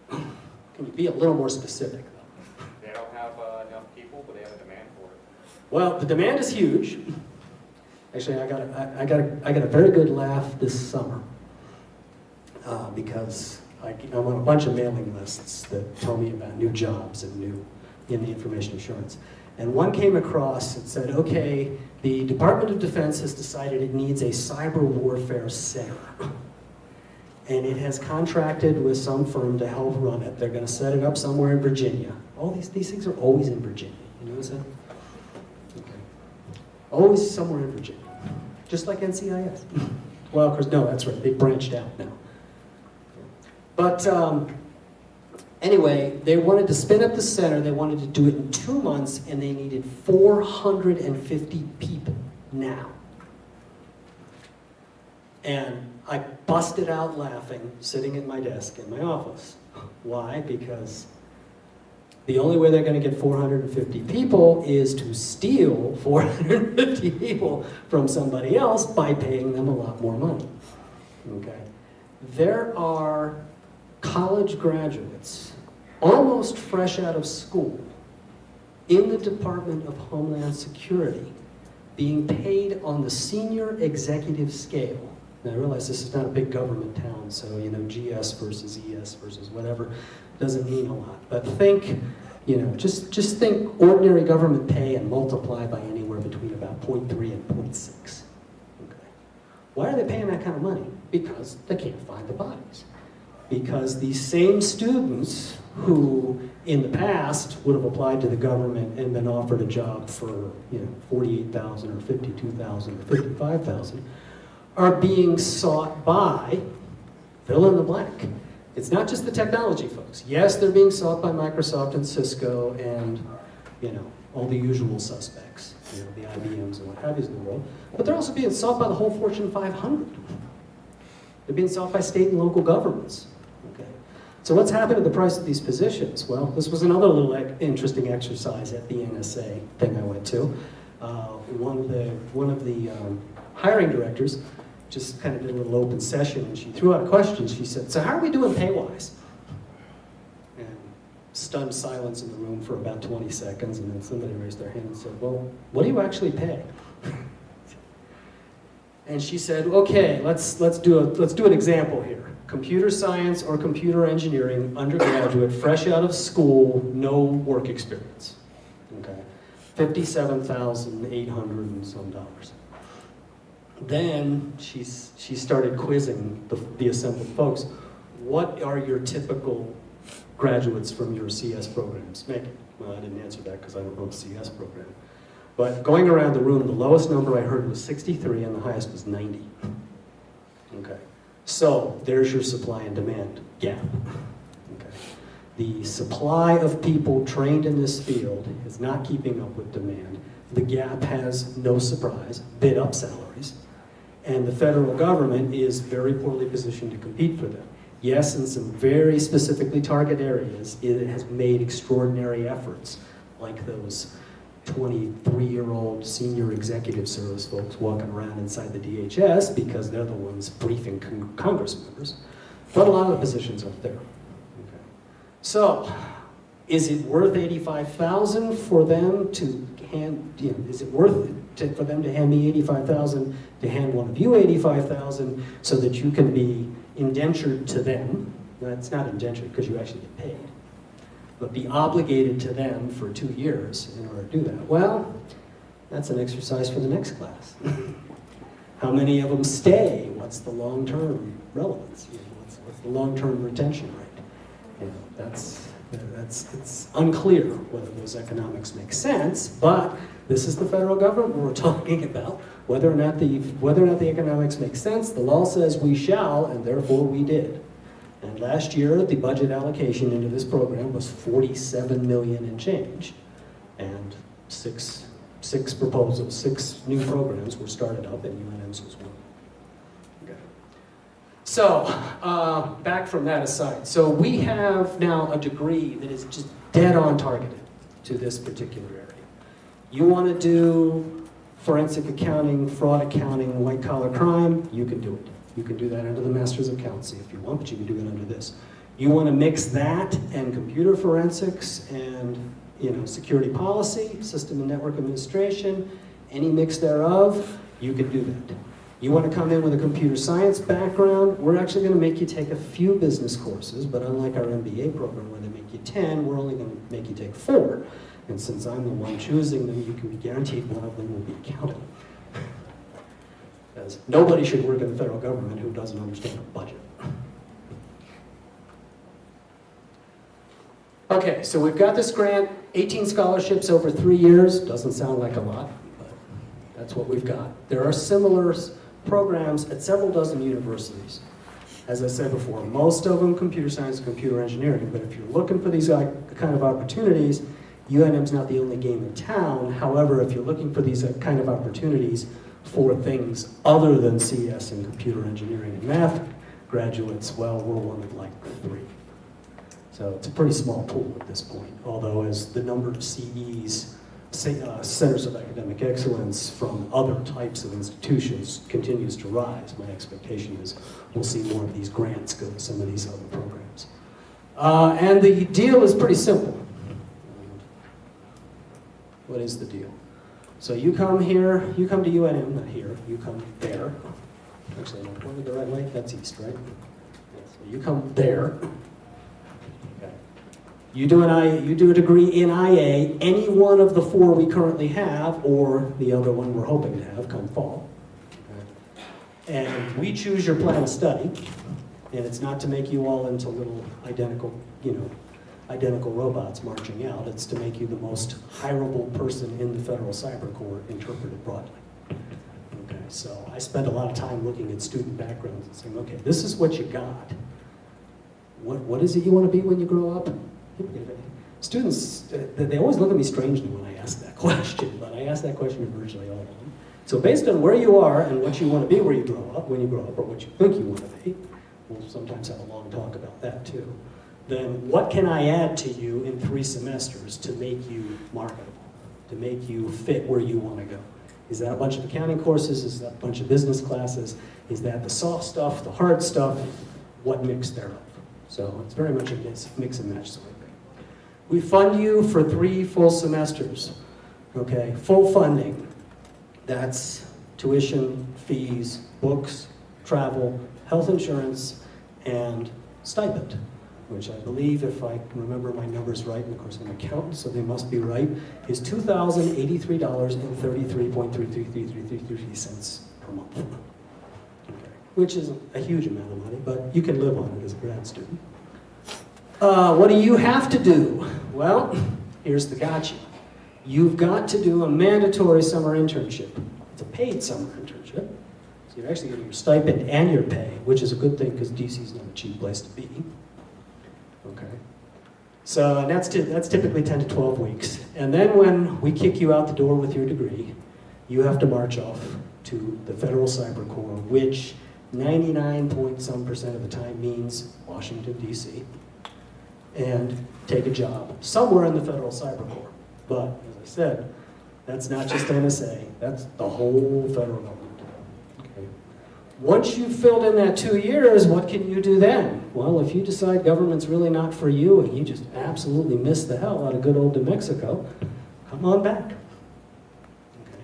demand. Can you be a little more specific? They don't have enough people, but they have a demand for it. Well, the demand is huge. Actually, I got a very good laugh this summer because I'm on a bunch of mailing lists that tell me about new jobs and new in the information assurance. And one came across and said, okay, the Department of Defense has decided it needs a cyber warfare center. And it has contracted with some firm to help run it. They're going to set it up somewhere in Virginia. All these things are always in Virginia. You notice that? Okay. Always somewhere in Virginia. Just like NCIS. Well, of course, no, that's right. They branched out now. But anyway, they wanted to spin up the center. They wanted to do it in 2 months, and they needed 450 people now. And I busted out laughing, sitting at my desk in my office. Why? Because the only way they're going to get 450 people is to steal 450 people from somebody else by paying them a lot more money. Okay? There are college graduates, almost fresh out of school, in the Department of Homeland Security, being paid on the senior executive scale. Now, I realize this is not a big government town, so, you know, GS versus ES versus whatever doesn't mean a lot. But think, you know, just think ordinary government pay and multiply by anywhere between about 0.3 and 0.6. Okay. Why are they paying that kind of money? Because they can't find the bodies. Because these same students who, in the past, would have applied to the government and been offered a job for, you know, $48,000 or $52,000 or $55,000, are being sought by, fill in the blank. It's not just the technology folks. Yes, they're being sought by Microsoft and Cisco and, you know, all the usual suspects, you know, the IBMs and what have you in the world, but they're also being sought by the whole Fortune 500. They're being sought by state and local governments. Okay. So what's happened to the price of these positions? Well, this was another little interesting exercise at the NSA thing I went to. One of the hiring directors just kind of did a little open session, and she threw out a question. She said, so how are we doing pay-wise? And stunned silence in the room for about 20 seconds, and then somebody raised their hand and said, well, what do you actually pay? And she said, okay, let's do an example here. Computer science or computer engineering, undergraduate, fresh out of school, no work experience. Okay, $57,800 and some dollars. Then she started quizzing the assembled folks. What are your typical graduates from your CS programs making? Well, I didn't answer that because I don't know the CS program. But going around the room, the lowest number I heard was 63 and the highest was 90. Okay, so there's your supply and demand gap. Okay. The supply of people trained in this field is not keeping up with demand. The gap has, no surprise, bid up salaries. And the federal government is very poorly positioned to compete for them. Yes, in some very specifically target areas, it has made extraordinary efforts, like those 23-year-old senior executive service folks walking around inside the DHS because they're the ones briefing Congress members. But a lot of the positions aren't there. Okay. So, Is it worth $85,000 for them to hand? Is it worth it for them to hand me $85,000 to hand one of you $85,000 so that you can be indentured to them? That's not indentured because you actually get paid, but be obligated to them for 2 years in order to do that. Well, that's an exercise for the next class. How many of them stay? What's the long-term relevance? What's the long-term retention rate? It's unclear whether those economics make sense, but this is the federal government we're talking about. Whether or not the economics make sense, the law says we shall, and therefore we did. And last year, the budget allocation into this program was $47 million and change, and six new programs were started up, and UNM's was one. Okay. So, back from that aside, so we have now a degree that is just dead on targeted to this particular area. You want to do forensic accounting, fraud accounting, white collar crime, you can do it. You can do that under the Masters of Accountancy if you want, but you can do it under this. You want to mix that and computer forensics and security policy, system and network administration, any mix thereof, you can do that. You want to come in with a computer science background, we're actually going to make you take a few business courses, but unlike our MBA program where they make you 10, we're only going to make you take 4. And since I'm the one choosing them, you can be guaranteed one of them will be accounting. Because nobody should work in the federal government who doesn't understand a budget. Okay, so we've got this grant, 18 scholarships over 3 years. Doesn't sound like a lot, but that's what we've got. There are similar programs at several dozen universities. As I said before, most of them computer science and computer engineering, but if you're looking for these kind of opportunities, UNM's not the only game in town. However, if you're looking for these kind of opportunities for things other than CS and computer engineering and math graduates, well, we're one of like 3. So it's a pretty small pool at this point, although as the number of CEs, Centers of Academic Excellence from other types of institutions continues to rise, my expectation is we'll see more of these grants go to some of these other programs. And the deal is pretty simple. What is the deal? So you come here, you come to UNM, not here, you come there. Actually, am I pointed the right way? That's east, right? So you come there. You do a degree in IA, any one of the 4 we currently have, or the other one we're hoping to have come fall. Okay. And we choose your plan of study, and it's not to make you all into little identical robots marching out. It's to make you the most hireable person in the Federal Cyber Corps, interpreted broadly. Okay, so I spend a lot of time looking at student backgrounds and saying, okay, this is what you got. What is it you want to be when you grow up? Students, they always look at me strangely when I ask that question, but I ask that question to virtually all of them. So based on where you are and what you want to be when you grow up, or what you think you want to be, we'll sometimes have a long talk about that too, then what can I add to you in 3 semesters to make you marketable, to make you fit where you want to go? Is that a bunch of accounting courses? Is that a bunch of business classes? Is that the soft stuff, the hard stuff? What mix thereof? So it's very much a mix and match sort of thing. We fund you for 3 full semesters, okay? Full funding. That's tuition, fees, books, travel, health insurance, and stipend, which I believe, if I can remember my numbers right, and of course I'm an accountant, so they must be right, is $2,083.333333 per month. Okay. Which is a huge amount of money, but you can live on it as a grad student. What do you have to do? Well, here's the gotcha. You've got to do a mandatory summer internship. It's a paid summer internship. So you're actually getting your stipend and your pay, which is a good thing because DC's not a cheap place to be. Okay. So and that's typically 10 to 12 weeks. And then when we kick you out the door with your degree, you have to march off to the Federal Cyber Corps, which 99.some% of the time means Washington, D.C., and take a job somewhere in the Federal Cyber Corps. But, as I said, that's not just NSA, that's the whole federal government. Okay. Once you've filled in that 2 years, what can you do then? Well, if you decide government's really not for you and you just absolutely miss the hell out of good old New Mexico, come on back. Okay.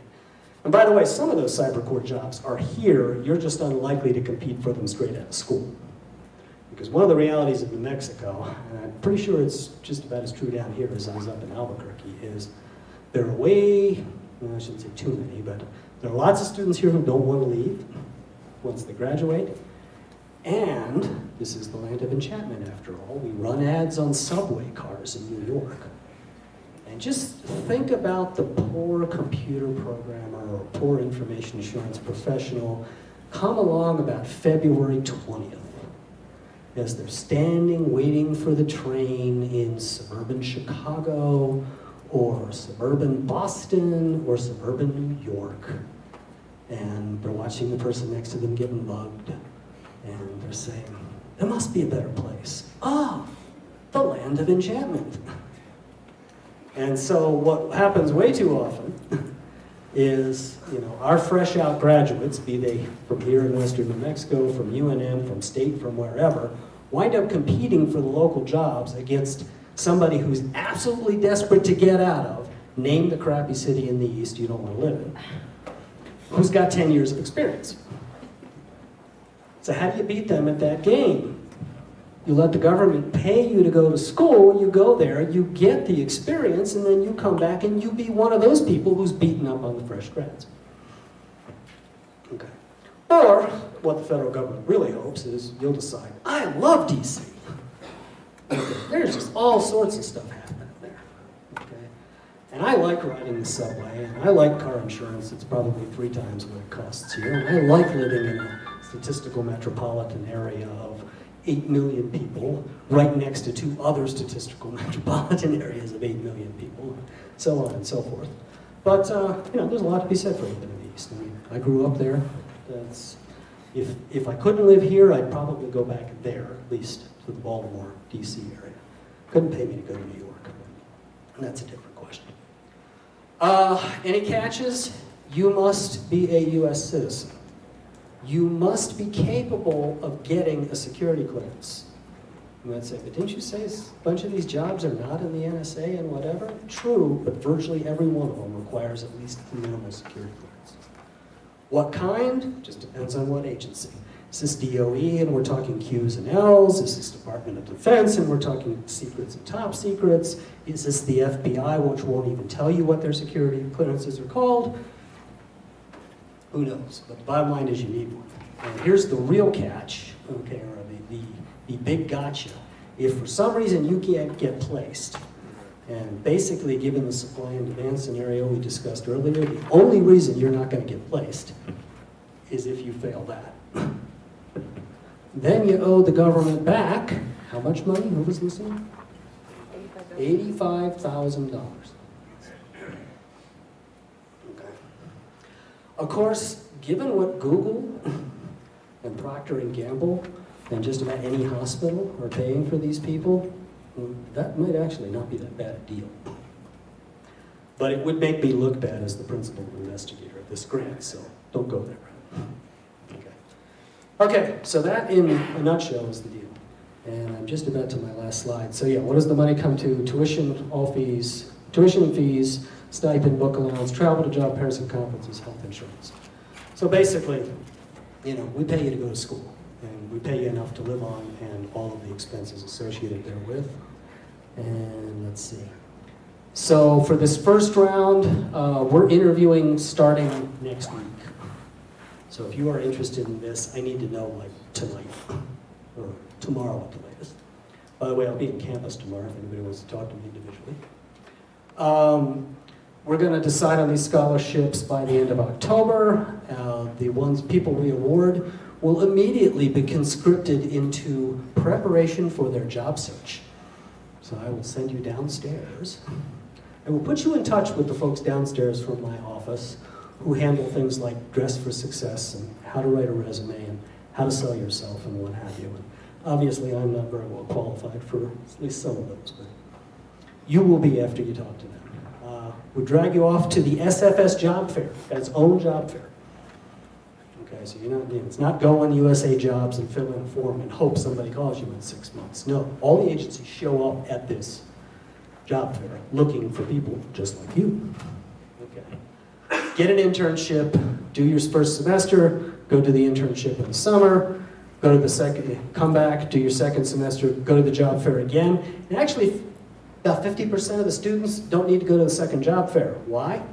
And by the way, some of those cyber court jobs are here. You're just unlikely to compete for them straight out of school. Because one of the realities of New Mexico, and I'm pretty sure it's just about as true down here as it is up in Albuquerque, is there are well, I shouldn't say too many, but there are lots of students here who don't want to leave once they graduate. And this is the land of enchantment, after all. We run ads on subway cars in New York. And just think about the poor computer programmer or poor information assurance professional come along about February 20th as they're standing waiting for the train in suburban Chicago or suburban Boston or suburban New York. And they're watching the person next to them getting mugged. And they're saying, there must be a better place. Ah, the land of enchantment. And so what happens way too often is, our fresh out graduates, be they from here in Western New Mexico, from UNM, from state, from wherever, wind up competing for the local jobs against somebody who's absolutely desperate to get out of, name the crappy city in the East you don't want to live in, who's got 10 years of experience. So how do you beat them at that game? You let the government pay you to go to school, you go there, you get the experience, and then you come back and you be one of those people who's beaten up on the fresh grads. Okay. Or, what the federal government really hopes is you'll decide, I love DC. Okay. There's just all sorts of stuff happening there. Okay. And I like riding the subway, and I like car insurance. It's probably 3 times what it costs here. And I like living in a statistical metropolitan area of 8 million people, right next to 2 other statistical metropolitan areas of 8 million people, so on and so forth. But, there's a lot to be said for living in the East. I mean, I grew up there. If I couldn't live here, I'd probably go back there, at least to the Baltimore, D.C. area. Couldn't pay me to go to New York. And that's a different question. Any catches? You must be a U.S. citizen. You must be capable of getting a security clearance. You might say, but didn't you say a bunch of these jobs are not in the NSA and whatever? True, but virtually every one of them requires at least a minimal security clearance. What kind? Just depends on what agency. Is this DOE and we're talking Qs and Ls? Is this Department of Defense and we're talking secrets and top secrets? Is this the FBI, which won't even tell you what their security clearances are called? Who knows? But the bottom line is you need one. And here's the real catch, okay, or the big gotcha. If for some reason you can't get placed, and basically given the supply and demand scenario we discussed earlier, the only reason you're not going to get placed is if you fail that. Then you owe the government back, how much money? Who was listening? $85,000. Of course, given what Google and Procter & Gamble and just about any hospital are paying for these people, that might actually not be that bad a deal. But it would make me look bad as the principal investigator of this grant, so don't go there. Okay, so that in a nutshell is the deal. And I'm just about to my last slide. So yeah, what does the money come to? Tuition, all fees, tuition and fees, stipend, book allowance, travel to job fairs and conferences, health insurance. So basically, we pay you to go to school, and we pay you enough to live on and all of the expenses associated therewith. And let's see. So for this first round, we're interviewing starting next week. So if you are interested in this, I need to know like tonight or tomorrow at the latest. By the way, I'll be in campus tomorrow if anybody wants to talk to me individually. We're going to decide on these scholarships by the end of October. The people we award will immediately be conscripted into preparation for their job search. So I will send you downstairs. I will put you in touch with the folks downstairs from my office who handle things like dress for success and how to write a resume and how to sell yourself and what have you. And obviously, I'm not very well qualified for at least some of those, but you will be after you talk to them. We'll drag you off to the SFS job fair, its own job fair. Okay. Okay, so you're not, it's not go on USA Jobs and fill in a form and hope somebody calls you in 6 months. No, all the agencies show up at this job fair looking for people just like you. Okay. Get an internship, do your first semester, go to the internship in the summer, go to the second, come back, do your second semester, go to the job fair again. And actually, about 50% of the students don't need to go to the second job fair. Why?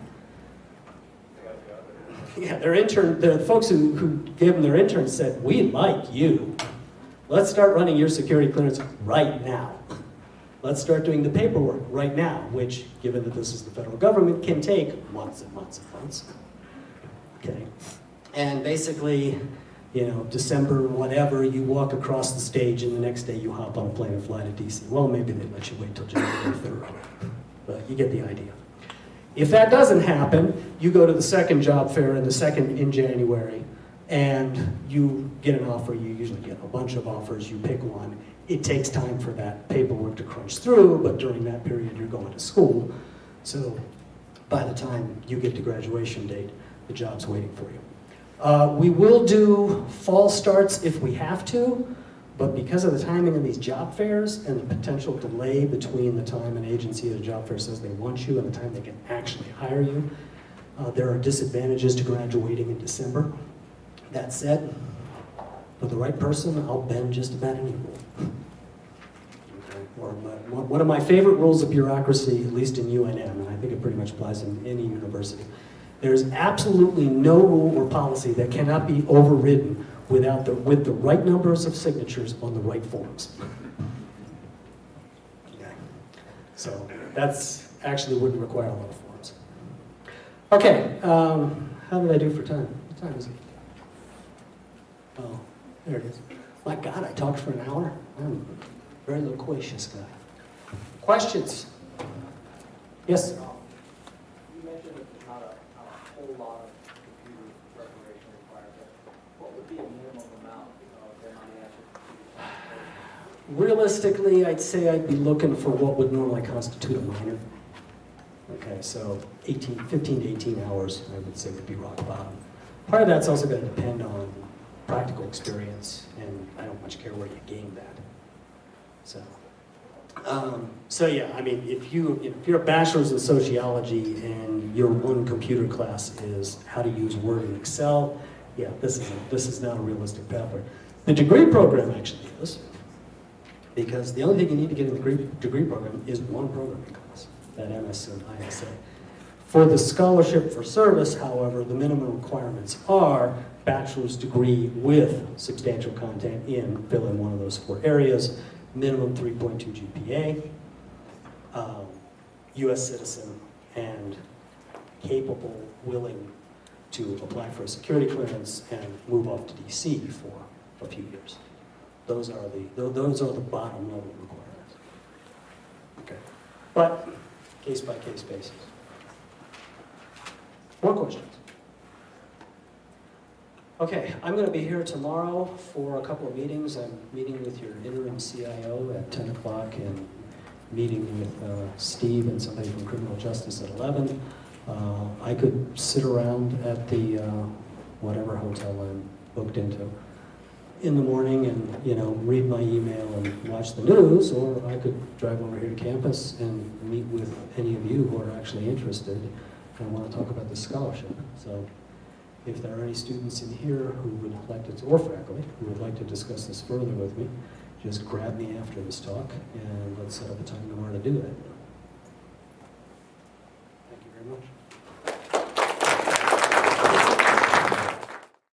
Yeah, the folks who gave them their interns said, we like you. Let's start running your security clearance right now. Let's start doing the paperwork right now, which, given that this is the federal government, can take months and months and months. Okay. And basically, you know, December, whatever, you walk across the stage and the next day you hop on a plane and fly to DC. Well, maybe they let you wait till January 3rd, but you get the idea. If that doesn't happen, you go to the second job fair in January, and you get an offer. You usually get a bunch of offers, you pick one. It takes time for that paperwork to crunch through, but during that period you're going to school. So by the time you get to graduation date, the job's waiting for you. We will do fall starts if we have to, but because of the timing of these job fairs and the potential delay between the time an agency at a job fair says they want you and the time they can actually hire you, there are disadvantages to graduating in December. That said, for the right person, I'll bend just about any rule. Okay. Or one of my favorite rules of bureaucracy, at least in UNM, and I think it pretty much applies in any university, there's absolutely no rule or policy that cannot be overridden with the right numbers of signatures on the right forms. Okay. So that's actually wouldn't require a lot of forms. Okay, how did I do for time? What time is it? Oh, there it is. My God, I talked for an hour? I'm a very loquacious guy. Questions? Yes? You mentioned that there's not a whole lot of computer preparation required, but what would be a minimum amount of their money after? Realistically, I'd say I'd be looking for what would normally constitute a minor. Okay, so 15 to 18 hours, I would say, would be rock bottom. Part of that's also going to depend on practical experience, and I don't much care where you gain that. So yeah, I mean, if you're a bachelor's in sociology and your one computer class is how to use Word and Excel, yeah, this is not a realistic pathway. The degree program actually is, because the only thing you need to get in the degree program is one programming class, that MS and ISA. For the scholarship for service, however, the minimum requirements are bachelor's degree with substantial content in, fill in one of those 4 areas, minimum 3.2 GPA, US citizen, and capable, willing to apply for a security clearance and move off to DC for a few years. Those are the bottom level requirements. Okay, but case by case basis. More questions? Okay, I'm going to be here tomorrow for a couple of meetings. I'm meeting with your interim CIO at 10 o'clock and meeting with Steve and somebody from criminal justice at 11. I could sit around at the whatever hotel I'm booked into in the morning and read my email and watch the news, or I could drive over here to campus and meet with any of you who are actually interested and want to talk about the scholarship. So if there are any students in here who would like to, or faculty, who would like to discuss this further with me, just grab me after this talk and let's set up a time tomorrow to do that. Thank you very much.